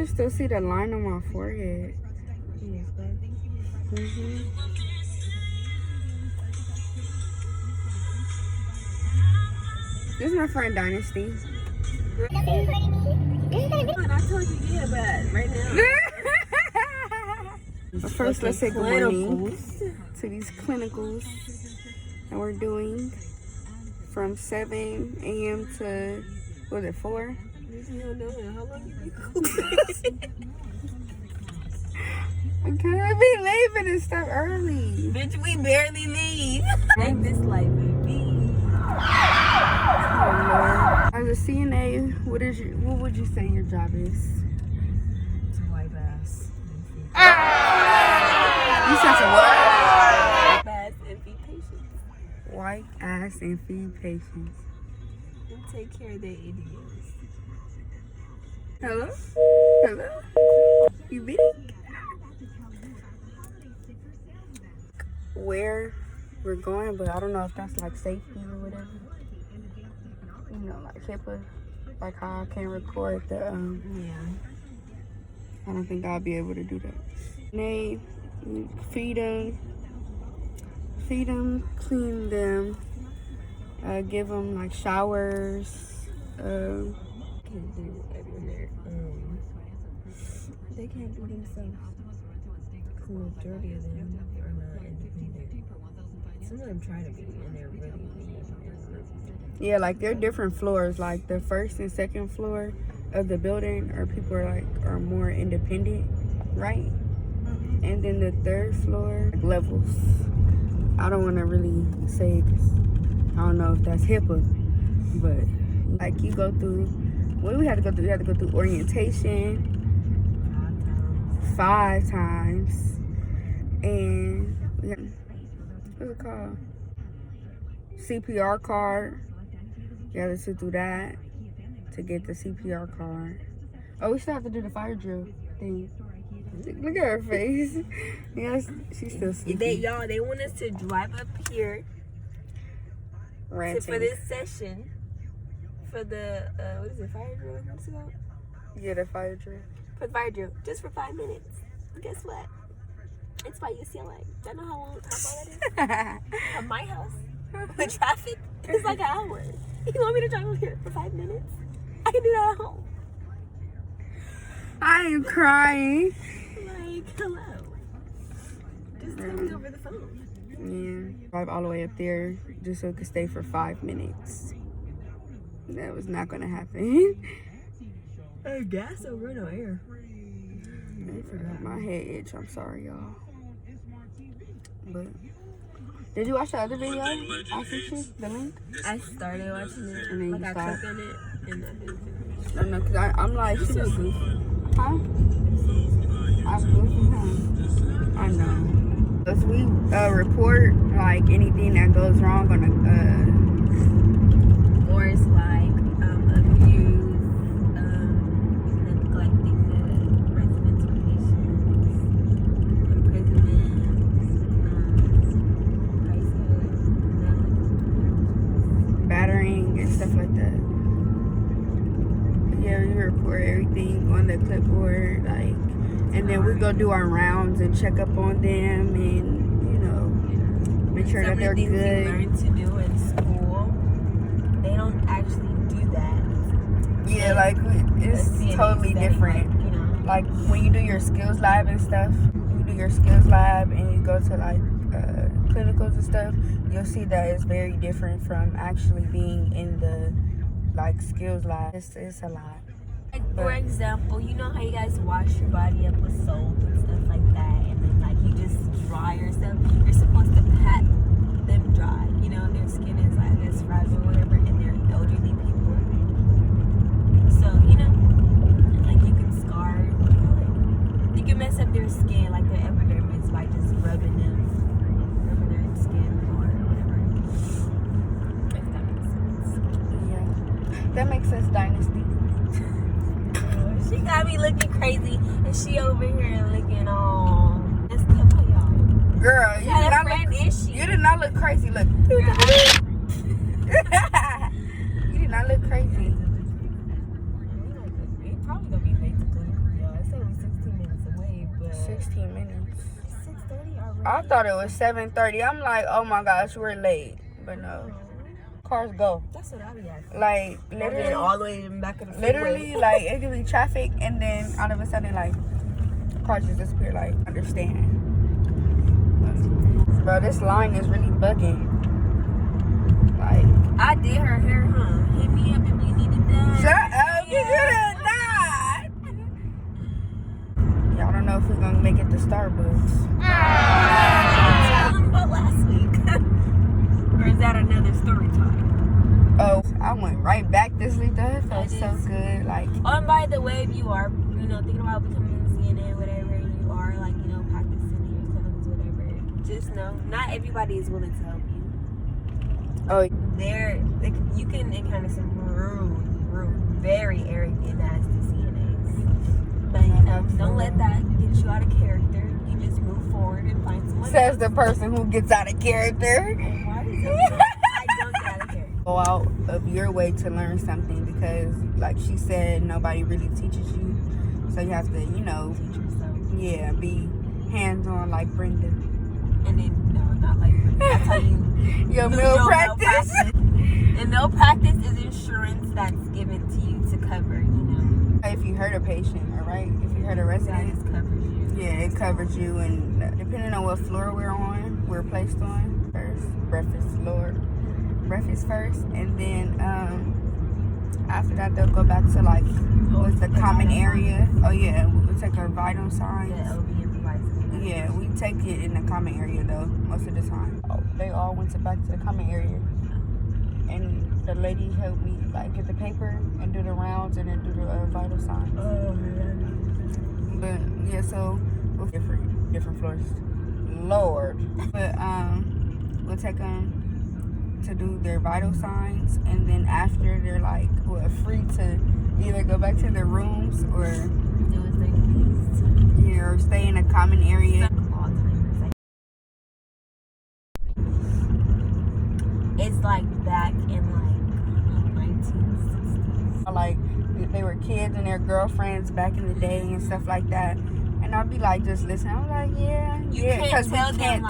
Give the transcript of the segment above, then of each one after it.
can still see the line on my forehead. This is my friend Dynasty. I told you, yeah, but right now. But first, let's say good morning to these clinicals that we're doing from 7 a.m. to, what was it, 4? How long you I can't be leaving and stuff early. Bitch, we barely leave. Make this life be. As a CNA, what would you say your job is? To wipe ass. You said some what? Wipe ass and feed patients. Wipe ass and feed patients. And take care of their idiots. Hello? Hello? You beating? Where we're going, but I don't know if that's like safety or whatever. You know, like HIPAA, like how I can't record the Yeah. I don't think I'll be able to do that. They feed them, clean them, give them like showers. Can't do everywhere. They can't do themselves. The majority of them are not independent. Some of them try to be, and they're really Yeah, like they're different floors. Like the first and second floor of the building, or people are more independent, right? And then the third floor, like levels. I don't want to really say because I don't know if that's HIPAA, but like you go through. What do we have to go through? We have to go through orientation 5 times, and we have, what's it called? CPR card. You have to sit through that to get the CPR card. Oh, we still have to do the fire drill thing. Look at her face. Yes, she's still sleeping. They want us to drive up here for this session for the what is it, fire drill? What's it called? Yeah, the fire drill. For the fire drill, just for 5 minutes. Guess what? It's by UCLA. Don't know how far that is from my house. With traffic, it's like an hour. You want me to drive over here for 5 minutes? I can do that at home. I am crying. Like, hello. Just tell me over the phone. Yeah, drive all the way up there just so it could stay for 5 minutes. That was not gonna happen. Hey, gas over no air. My head itch. I'm sorry, y'all. But did you watch the other video I sent you? The link? I started watching it, and then like you I stopped. clicked on it, and I didn't finish. No, because I'm like, she was goofy. Huh? I'm goofy, huh? I know. If we report like anything that goes wrong on or it's like abuse, neglecting the residents or patients, imprisonment, battering and stuff like that. Yeah, we report everything on the clipboard, like, and then we go do our rounds and check up on them, and make sure that they're things good. you learn to do in school, they don't actually do that. Yeah, like it's totally different. Like when you do your skills lab and stuff, you do your skills lab and you go to like clinicals and stuff, you'll see that it's very different from actually being in the like skills lab. It's a lot. Like, for example, you know how you guys wash your body up with soap and stuff like that, and then like you just dry yourself. You're supposed to pat them dry. Their skin is like this fragile or whatever, and they're elderly people. So like you can scar, like you can mess up their skin, like their epidermis, by just rubbing their skin or whatever. If that makes sense. Yeah, that makes sense, Dynasty. She got me looking crazy, and she over here looking all messed up, y'all. Girl, you did not look crazy. Look. You did not look crazy. We probably gonna be late to clinical, y'all. I thought it was 7:30. I'm like, oh my gosh, we're late. But no. Cars go. That's what I be asking. Like, literally. All the way in the back of the freeway. Literally, like, it could be traffic, and then all of a sudden, like, cars just disappear. Like, understand. Bro, this line is really bugging. Like, I did her hair, huh? Hit me up if you need it done. shut up, you did not. Y'all don't know if we're gonna make it to Starbucks. Tell them about last week. Or is that another story time? Oh, I went right back to sleep. That felt so good. Like, oh, and by the way, if you are, thinking about becoming a CNA, whatever you are, like, practicing in your clinics, whatever, just know, not everybody is willing to help you. oh, You can encounter some rude, very arrogant, nasty CNAs. But don't let that get you out of character. You just move forward and find someone. says the person who gets out of character. Why is it? I don't get out of character. Go out of your way to learn something because, like she said, nobody really teaches you. So you have to, Teach yourself. yeah, be hands-on like Brenda. And then, no, not like that's how you. Your malpractice. And malpractice is insurance that's given to you to cover, If you hurt a patient, all right? If you hurt a resident, it covers you. yeah, it covers you. And depending on what floor we're placed on first. Breakfast first. And then after that, they'll go back to like, what's the common area? Oh, yeah, we'll take our vital signs. Yeah, OB improvising. Yeah, we take it in the common area though, most of the time. They all went back to the common area. And the lady helped me like get the paper and do the rounds and then do the vital signs. Oh, man. But yeah, so we'll different floors. Lord. But we'll take them to do their vital signs, and then after they're like, free to either go back to their rooms or Do as they please. yeah, or stay in a common area. It's like back in like 1960s. Like they were kids and their girlfriends back in the day and stuff like that. And I'll be like, just listen. I'm like, yeah, because we can't.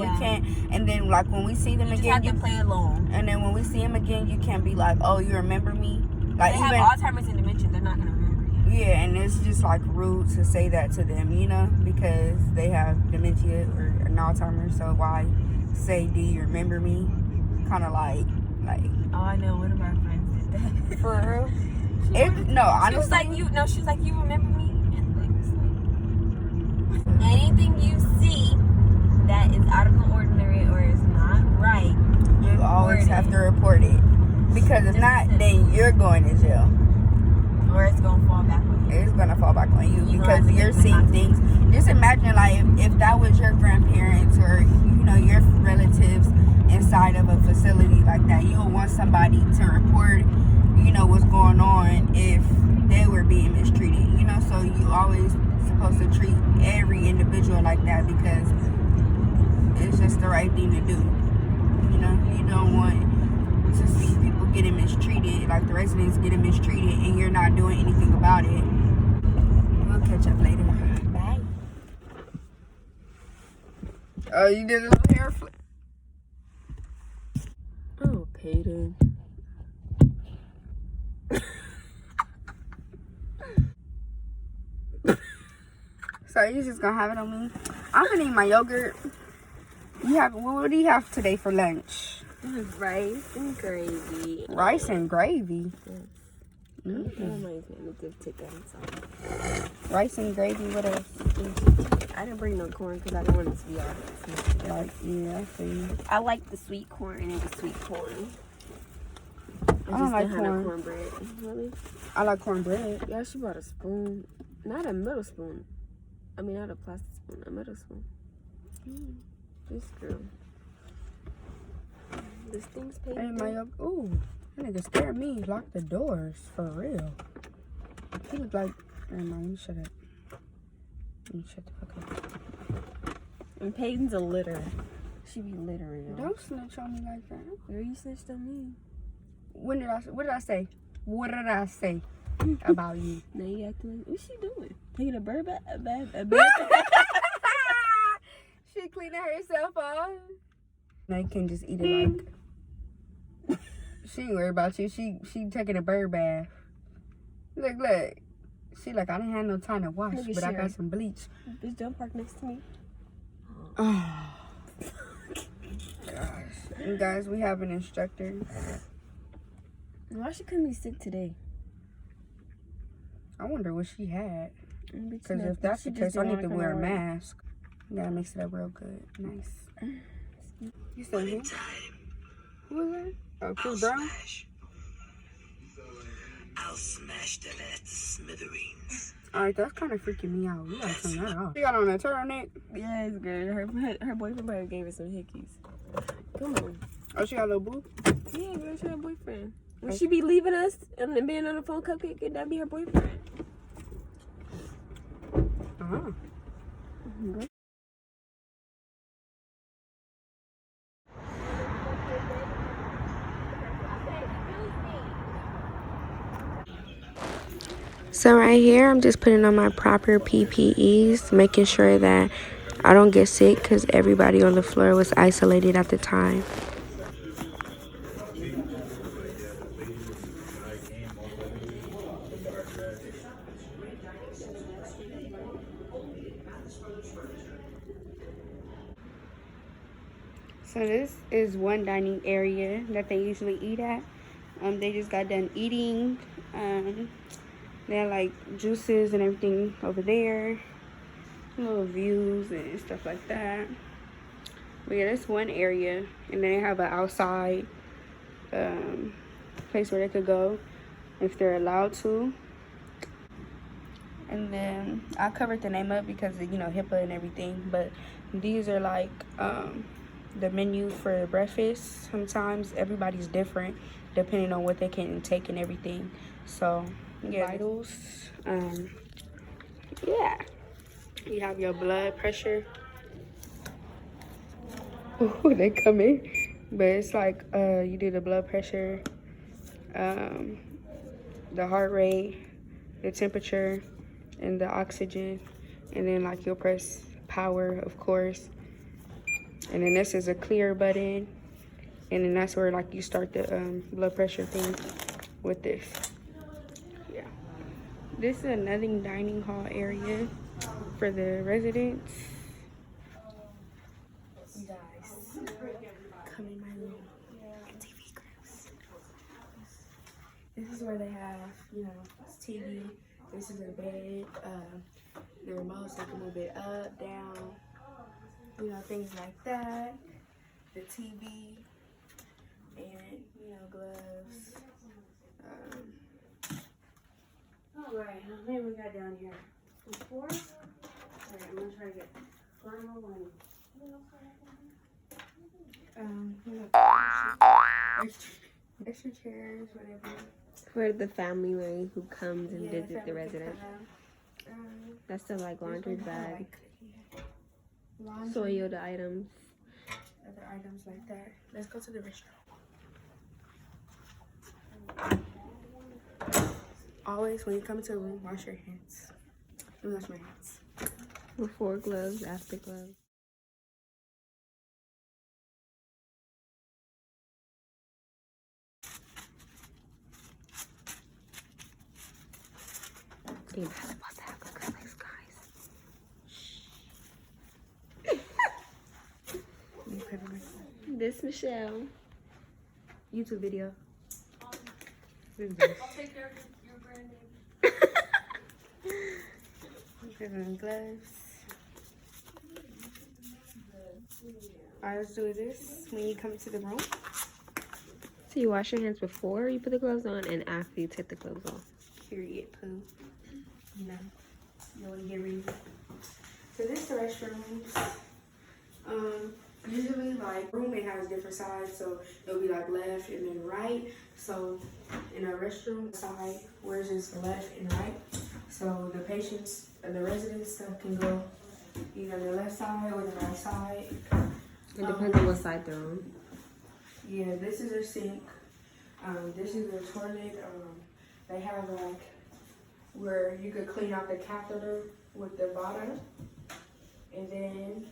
We can't. And then like when we see them You again, just have to play along. and then when we see them again, you can't be like, oh, you remember me? Like They even have Alzheimer's and dementia. They're not gonna remember you. yeah, and it's just like rude to say that to them, because they have dementia or an Alzheimer's. So why say, do you remember me? Kind of like. Oh, I know. One of our friends did that. For real? She was like, you remember me? And like, anything you see that is out of the ordinary or is not right, you always have to report it. Because if not, then you're going to jail. Or it's going to fall back on you. It's going to fall back on you because you're seeing things. Just imagine, like, if that was your grandparents or, your relatives inside of a facility like that, you'll want somebody to report, what's going on if they were being mistreated, so you always supposed to treat every individual like that because it's just the right thing to do. You don't want to see people getting mistreated, like the residents getting mistreated, and you're not doing anything about it. We'll catch up later. Bye. Oh, you did a little hair flip. Oh, Peyton. So you just gonna have it on me? I'm gonna eat my yogurt. What do you have today for lunch? Rice and gravy. Rice and gravy. Yes. Mm-hmm. Rice and gravy. What else? I didn't bring no corn because I didn't want it to be all that. Like, yeah, I see. I like the sweet corn and the sweet corn. I don't like corn. Cornbread. Really? I like cornbread. Yeah, she brought a spoon. Not a metal spoon. I mean, not a plastic spoon. A metal spoon. This girl. This thing's paid. Hey, my yogurt. Ooh, that nigga scared me. Lock the doors. For real. He look like... Never mind, let me shut up. Let me shut the fuck up. And Peyton's a litter. She be littering. Don't snitch on me like that. Girl, you snitched on me. What did I say? What did I say about you? Now you acting like, what's she doing? Taking a bird bath? She cleaning herself off. They can just eat it like. She ain't worried about you. She taking a bird bath. Look. She like, I didn't have no time to wash, but I got some bleach. Bitch, don't park next to me. Oh. Gosh. And guys, we have an instructor. Why she couldn't be sick today? I wonder what she had. Because if that's that's the case, I need to wear a mask. You gotta mix it up real good. Nice. You still here? Who was that? Oh, Chris Brown? I'll smash that ass to smithereens. Alright, that's kind of freaking me out. You gotta turn that off. She got on a turtleneck? Yeah, it's good. Her boyfriend probably gave her some hickeys. Come on. Oh, she got a little boo? Yeah, girl, she her boyfriend. When she be leaving us and being on the phone cupcake, could that be her boyfriend? Uh-huh. So right here, I'm just putting on my proper PPEs, making sure that I don't get sick because everybody on the floor was isolated at the time. So this is one dining area that they usually eat at. They just got done eating. They have like juices and everything over there. Little views and stuff like that. But yeah, that's one area. And then they have an outside place where they could go if they're allowed to. And then I covered the name up because of, you know, HIPAA and everything. But these are like the menu for breakfast. Sometimes everybody's different depending on what they can take and everything. So yeah, vitals. Yeah, you have your blood pressure. Oh, they come in, but it's like you do the blood pressure, the heart rate, the temperature, and the oxygen, and then like you'll press power, of course, and then this is a clear button, and then that's where like you start the blood pressure thing with this. Yeah, this is another dining hall area for the residents. You guys, come in my room. TV gross. This is where they have, you know, TV. This is their bed. The remotes, they can move it up, down, you know, things like that. The TV, and, you know, gloves. All right, how many we got down here? 4? All right, I'm gonna try to get 4 more ones. Extra chairs, whatever. For the family who comes and visit the resident. That's the like laundry bag. Laundry, soiled items. Other items like that. Let's go to the restroom. Always, when you come into a room, wash your hands. Let me wash my hands. Before gloves, after gloves. You're not supposed to have acrylics, guys. This Michelle. YouTube video. I'll take care of your grandbaby. Gloves. Alright, let's do this when you come into the room. So you wash your hands before you put the gloves on and after you take the gloves off. Period, poo. You know, you want to get ready. So this is the restrooms. Usually like room it has different sides, so it'll be like left and then right. So in a restroom side, we're just left and right. So the patients and the residents can go either the left side or the right side. It depends on what side they're on. Yeah, this is their sink. This is their toilet. They have like where you could clean out the catheter with the bottom, and then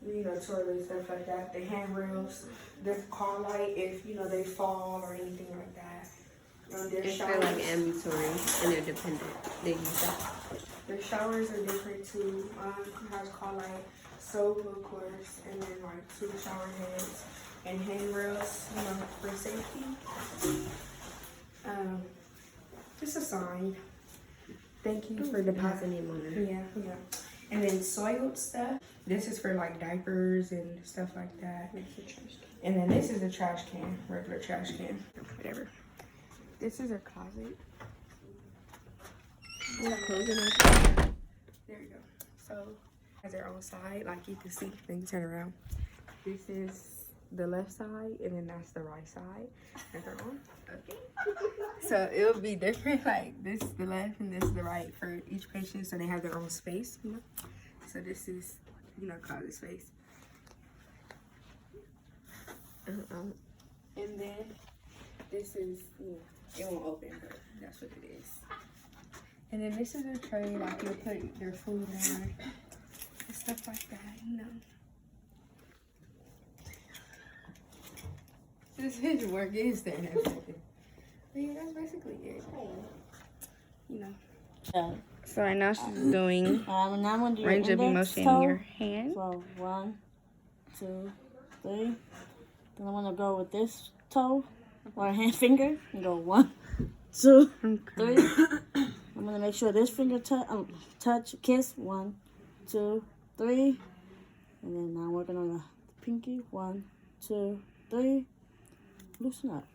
you know, toilets, stuff like that. The handrails, the car light, if you know they fall or anything like that. Their If showers, they're like ambulatory and they're dependent, they use that. their showers are different too. Has car light, soap of course, and then like 2 shower heads and handrails, you know, for safety. Just a sign. Thank you for depositing money. Yeah. And then soiled stuff. This is for like diapers and stuff like that. And then this is a trash can, regular trash can, whatever. This is a closet. There you go. So has their own side, like you can see. Then you turn around. This is the left side, and then that's the right side. And their own. Okay. So it'll be different. Like this is the left, and this is the right for each patient. So they have their own space, you know. So this is, you know, closet space. And then this is, you know, it won't open, but that's what it is. And then this is a tray, like you'll put your food on and stuff like that, you know. This is work is there and everything. But yeah, that's basically it. You know. Yeah. So right now she's doing Now I'm gonna do range your of index emotion toe. in your hand. So 1, 2, 3. Then I'm gonna go with this toe or hand finger and go 1, 2, 3. I'm gonna make sure this finger touch, kiss 1, 2, 3, and then now I'm working on the pinky 1, 2, 3. Loosen up.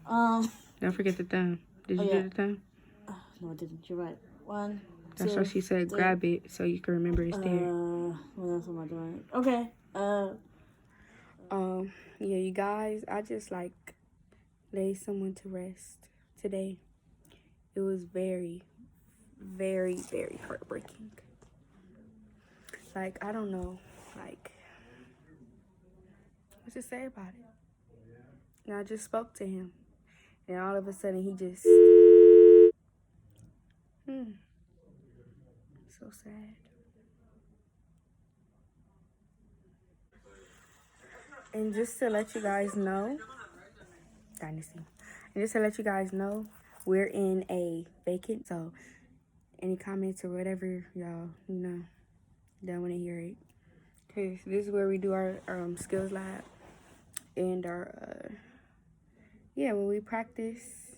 Don't forget the thumb. Did you yeah. do the thumb? No, I didn't. You're right. 1, 2. That's why she said grab it so you can remember it's there. What else am I doing? Okay. Yeah, you guys, I just like laid someone to rest today. It was very, very, very heartbreaking. Like, I don't know, like, what to say about it. And I just spoke to him, and all of a sudden he just, so sad. And just to let you guys know, Dynasty, and just to let you guys know, we're in a vacant, so any comments or whatever, y'all, you know, don't want to hear it. Cause this is where we do our skills lab and our, yeah, when we practice.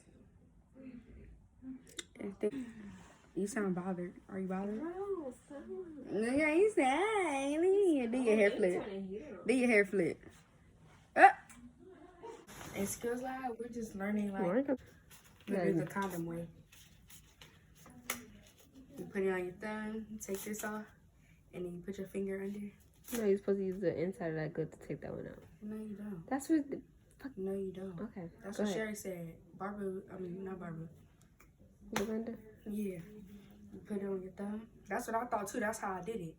You sound bothered. Are you bothered? No, yeah, you sad. Do your hair flip. Do your hair flip. In skills lab, we're just learning like to do the condom way. You put it on your thumb, you take this off, and then you put your finger under. No, you're supposed to use the inside of that good to take that one out. No, you don't. That's what the fuck. No, you don't. Okay. That's go what ahead. Sherry said. Barbara, not Barbara. Belinda? Yeah. You put it on your thumb. That's what I thought too. That's how I did it.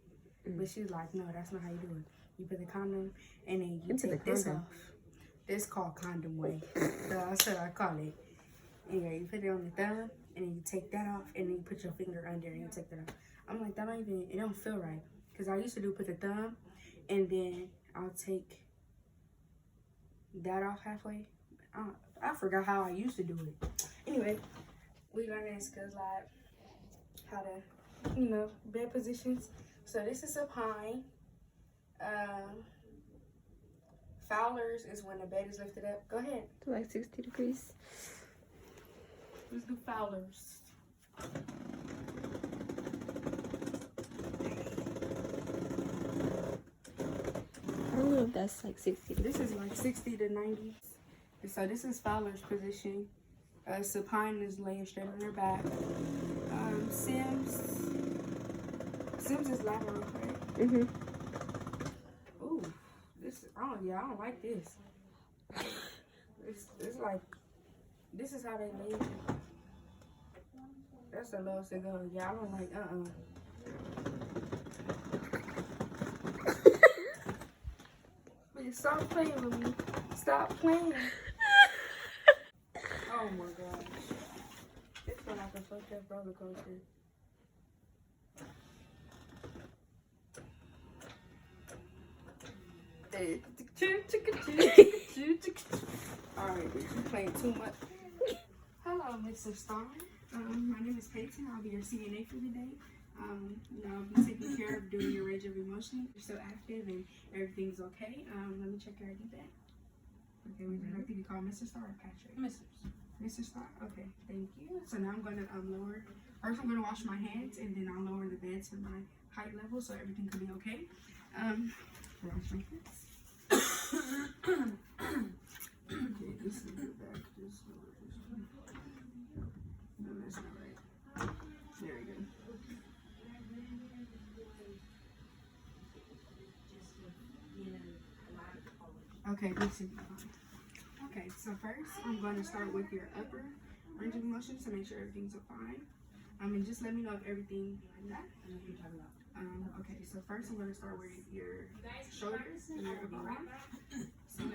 But she's like, no, that's not how you do it. You put the condom and then you take this off. This called condom way. So that's what I call it. Anyway, you put it on your thumb and then you take that off and then you put your finger under and you take that off. I'm like, that don't even, it don't feel right. Because I used to put the thumb and then I'll take that off halfway. I forgot how I used to do it. Anyway, we learned in skills lab how to, you know, bed positions. So this is supine. Fowlers is when the bed is lifted up. Go ahead. To like 60 degrees. Let's do Fowlers. I don't know if that's like 60 degrees. This is like 60 to 90. So this is Fowler's position. Supine is laying straight on their back. Sims is lateral, right? Ooh, this. I don't like this. It's like, this is how they lay. That's the lowest it goes. Yeah, I don't like. Please stop playing with me. Stop playing. Oh my gosh. It's feel like a fucked up roller coaster. Hey. Alright, bitch, you playing too much. Hello, Mr. Star. My name is Peyton. I'll be your CNA for the day. I'll be taking care of doing your range of emotion. You're still active and everything's okay. Let me check your ID back. Okay, would you like to be called Mr. Star or Patrick? Mr. Star? Okay, thank you. So now I'm going to lower. First, I'm going to wash my hands, and then I'll lower the bed to my height level so everything can be okay. Wash my hands. Okay, this is the back. Just lower this one. No, that's not right. Very good. Okay, this is fine. Okay, so first I'm going to start with your upper range of motion to make sure everything's fine. And just let me know if everything like that. Okay, so first I'm going to start with your shoulders and your upper right. So, on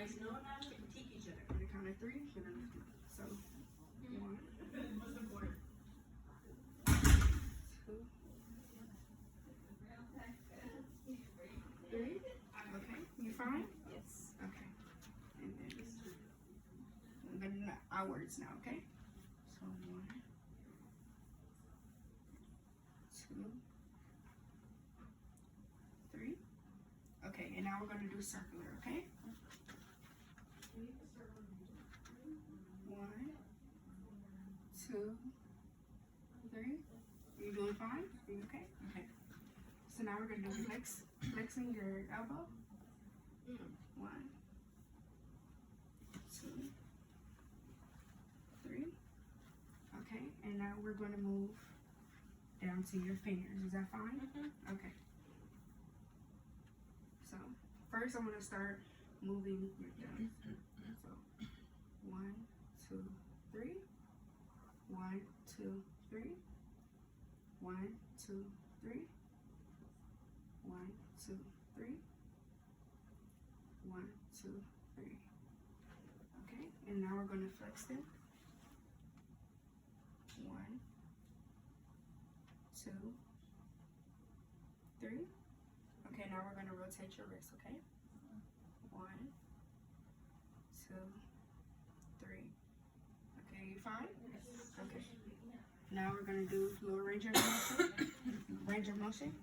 the count of 3, so 1, 2, 3. Okay, you fine? Yes. Okay. And then I'm gonna do outwards now, okay? So 1, 2, 3. Okay, and now we're gonna do circular, okay? 1, 2, 3. Are you doing fine? Are you okay? Okay. So now we're gonna do flexing your elbow. 1, 2, 3. Okay, and now we're going to move down to your fingers. Is that fine? Okay. So first, I'm going to start moving your thumbs. So 1, 2, 3. 1, 2, 3. 1, 2, 3. 1, 2, 3. 1, 2, 3. Okay, and now we're going to flex them. 1, 2, 3. Okay, now we're going to rotate your wrist, okay? 1, 2, 3. Okay, you fine? Okay. Now we're going to do lower range of motion.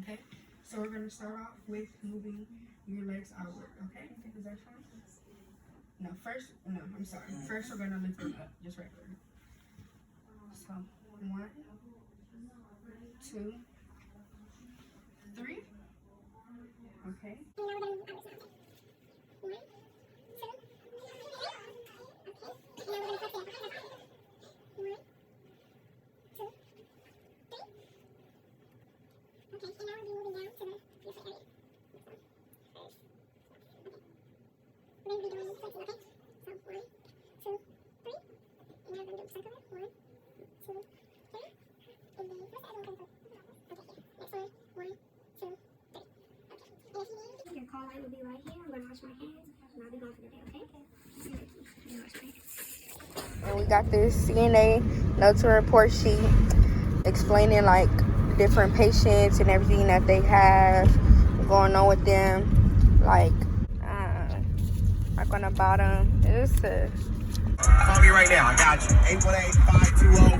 Okay, so we're going to start off with moving your legs outward, okay? Is that fine? No, I'm sorry. First, we're going to lift them up, just regular. So, 1, 2, 3. Okay. Your call light will be right here. I'm going to wash my hands and I'll be going for the day, okay? And we got this CNA note to report sheet explaining like different patients and everything that they have going on with them. Like on the bottom, it's Call me right now. I got you. 818-520.